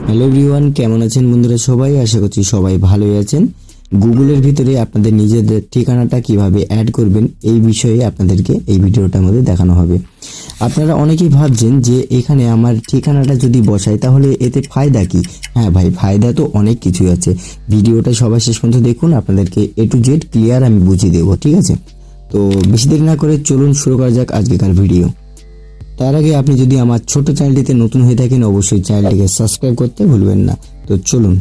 Hello everyone, কেমন আছেন বন্ধুরা? সবাই আশা করছি সবাই ভালোই আছেন। গুগলের ভিতরে আপনাদের নিজেদের ঠিকানাটা কিভাবে অ্যাড করবেন এই বিষয়ে আপনাদেরকে এই ভিডিওটার মধ্যে দেখানো হবে। আপনারা অনেকেই ভাবছেন যে এখানে আমার ঠিকানাটা যদি বসাই তাহলে এতে ফায়দা কি? হ্যাঁ ভাই, ফায়দা তো অনেক কিছুই আছে। ভিডিওটা সবাই শেষ পর্যন্ত দেখুন, আপনাদেরকে A to Z ক্লিয়ার আমি বুঝিয়ে দেবো, ঠিক আছে? তো বেশি দেরি না করে চলুন শুরু করা যাক আজকেকার ভিডিও। তার আগে আপনি যদি আমার ছোট চ্যানেলটিতে নতুন হয়ে থাকেন অবশ্যই চ্যানেলটিকে সাবস্ক্রাইব করতে ভুলবেন না। তো চলুন।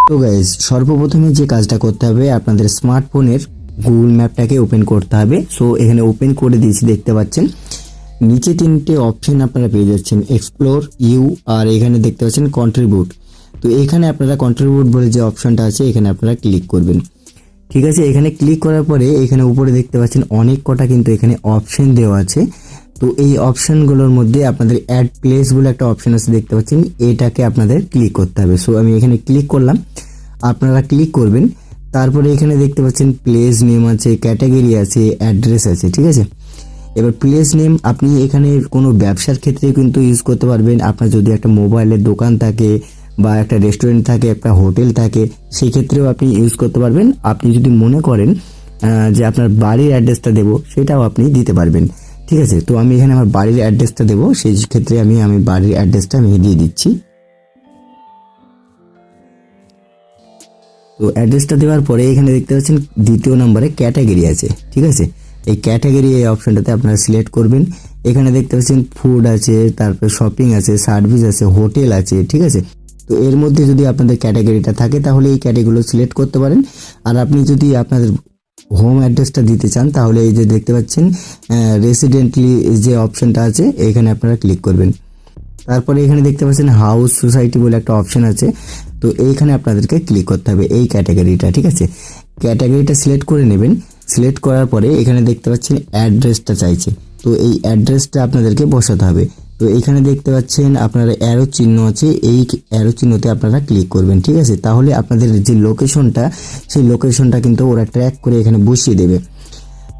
তো গাইজ, সর্বপ্রথমে যে কাজটা করতে হবে, আপনাদের স্মার্টফোনের গুগল ম্যাপটাকে ওপেন করতে হবে। সো এখানে ওপেন করে দিয়েছি, দেখতে পাচ্ছেন নিচে তিনটে অপশন আপনারা পেয়ে যাচ্ছেন, এক্সপ্লোর, ইউ, আর এখানে দেখতে পাচ্ছেন কন্ট্রিবিউট। তো এখানে আপনারা কন্ট্রিবিউট বলে যে অপশনটা আছে এখানে আপনারা ক্লিক করবেন, ঠিক আছে? এখানে ক্লিক করার পরে এখানে উপরে দেখতে পাচ্ছেন অনেক কটা কিন্তু এখানে অপশন দেওয়া আছে। তো এই অপশনগুলোর মধ্যে আপনাদের অ্যাড প্লেস বলে একটা অপশন আছে, দেখতে পাচ্ছেন, এটাকে আপনাদের ক্লিক করতে হবে। সো আমি এখানে ক্লিক করলাম, আপনারা ক্লিক করবেন। তারপরে এখানে দেখতে পাচ্ছেন প্লেস নেম আছে, ক্যাটাগরি আছে, অ্যাড্রেস আছে, ঠিক আছে? এবার প্লেস নেম আপনি এখানে কোনো ব্যবসার ক্ষেত্রে কিন্তু ইউজ করতে পারবেন। আপনার যদি একটা মোবাইলের দোকান থাকে বা একটা রেস্টুরেন্ট থাকে, একটা হোটেল থাকে, সেই ক্ষেত্রেও আপনি ইউজ করতে পারবেন। আপনি যদি মনে করেন যে আপনার বাড়ির অ্যাড্রেসটা দেবো, সেটাও আপনি দিতে পারবেন, ঠিক আছে? তো আমি এখানে আমার বাড়ির অ্যাড্রেসটা দেবো, সেই ক্ষেত্রে আমি বাড়ির অ্যাড্রেসটা আমি দিয়ে দিচ্ছি। তো অ্যাড্রেসটা দেওয়ার পরে এখানে দেখতে পাচ্ছেন দ্বিতীয় নম্বরে ক্যাটাগরি আছে, ঠিক আছে? এই ক্যাটাগরি এই অপশনটাতে আপনারা সিলেক্ট করবেন। এখানে দেখতে পাচ্ছেন ফুড আছে, তারপর শপিং আছে, সার্ভিস আছে, হোটেল আছে, ঠিক আছে? তো এর মধ্যে যদি আপনাদের ক্যাটাগরিটা থাকে তাহলে এই ক্যাটাগরিগুলো সিলেক্ট করতে পারেন। আর আপনি যদি আপনাদের হোম অ্যাড্রেসটা দিতে চান তাহলে এই যে দেখতে পাচ্ছেন রেসিডেন্টলি যে অপশনটা আছে এখানে আপনারা ক্লিক করবেন। তারপরে এখানে দেখতে পাচ্ছেন হাউস সোসাইটি বলে একটা অপশন আছে, তো এইখানে আপনাদেরকে ক্লিক করতে হবে এই ক্যাটাগরিটা, ঠিক আছে? ক্যাটাগরিটা সিলেক্ট করে নেবেন। সিলেক্ট করার পরে এখানে দেখতে পাচ্ছেন অ্যাড্রেসটা চাইছে, তো এই অ্যাড্রেসটা আপনাদেরকে বসাতে হবে। তো এখানে দেখতে পাচ্ছেন আপনারা অ্যারো চিহ্ন আছে, এই অ্যারো চিহ্নতে আপনারা ক্লিক করবেন, ঠিক আছে? তাহলে আপনাদের যে লোকেশনটা, সেই লোকেশনটা কিন্তু ওরা ট্র্যাক করে এখানে বসিয়ে দেবে।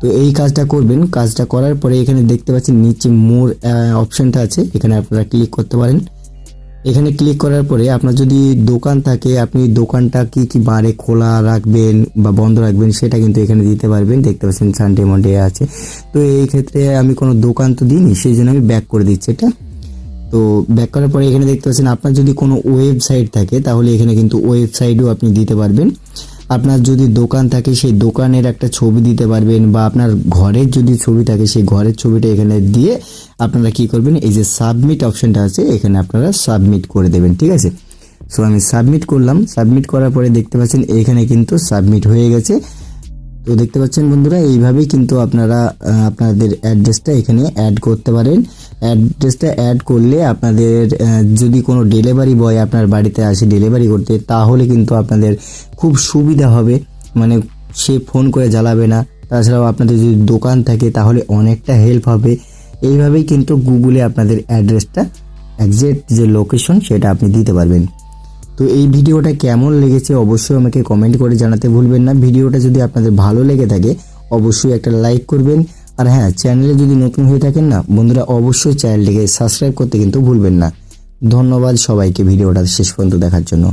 তো এই কাজটা করবেন। কাজটা করার পরে এখানে দেখতে পাচ্ছেন নিচে মোর অপশনটা আছে, এখানে আপনারা ক্লিক করতে পারেন। এখানে ক্লিক করার পরে আপনার যদি দোকান থাকে, আপনি দোকানটা কি বারে খোলা রাখবেন বা বন্ধ রাখবেন সেটা কিন্তু এখানে দিতে পারবেন। দেখতে পাচ্ছেন সানডে মন্ডে আছে। তো এই ক্ষেত্রে আমি কোনো দোকান তো দিইনি, সেই জন্য আমি ব্যাক করে দিচ্ছি এটা। তো ব্যাক করার পরে এখানে দেখতে পাচ্ছেন আপনার যদি কোনো ওয়েবসাইট থাকে তাহলে এখানে কিন্তু ওয়েবসাইটও আপনি দিতে পারবেন। আপনার যদি দোকান থাকে সেই দোকানের একটা ছবি দিতে পারবেন, বা আপনার ঘরের যদি ছবি থাকে সেই ঘরের ছবিটা এখানে দিয়ে আপনারা কি করবেন, এই যে সাবমিট অপশনটা আছে এখানে আপনারা সাবমিট করে দেবেন, ঠিক আছে? সো আমি সাবমিট করলাম। সাবমিট করার পরে দেখতে পাচ্ছেন এখানে কিন্তু সাবমিট হয়ে গেছে। তো দেখতে পাচ্ছেন বন্ধুরা, এইভাবেই কিন্তু আপনারা আপনাদের অ্যাড্রেসটা এখানে অ্যাড করতে পারেন। অ্যাড্রেসটা অ্যাড করলে আপনাদের যদি কোনো ডেলিভারি বয় আপনার বাড়িতে আসে ডেলিভারি করতে, তাহলে কিন্তু আপনাদের খুব সুবিধা হবে, মানে সে ফোন করে জ্বালাবে না। তাছাড়াও আপনাদের যদি দোকান থাকে তাহলে অনেকটা হেল্প হবে। এইভাবেই কিন্তু গুগলে আপনাদের অ্যাড্রেসটা একজ্যাক্ট যে লোকেশন সেটা আপনি দিতে পারবেন। তো এই ভিডিওটা কেমন লেগেছে অবশ্যই আমাকে কমেন্ট করে জানাতে ভুলবেন না। ভিডিওটা যদি আপনাদের ভালো লেগে থাকে অবশ্যই একটা লাইক করবেন। আর হ্যাঁ, চ্যানেলে যদি নতুন হয়ে থাকেন না বন্ধুরা, অবশ্যই চ্যানেলটিকে সাবস্ক্রাইব করতে কিন্তু ভুলবেন না। ধন্যবাদ সবাইকে ভিডিওটা শেষ পর্যন্ত দেখার জন্য।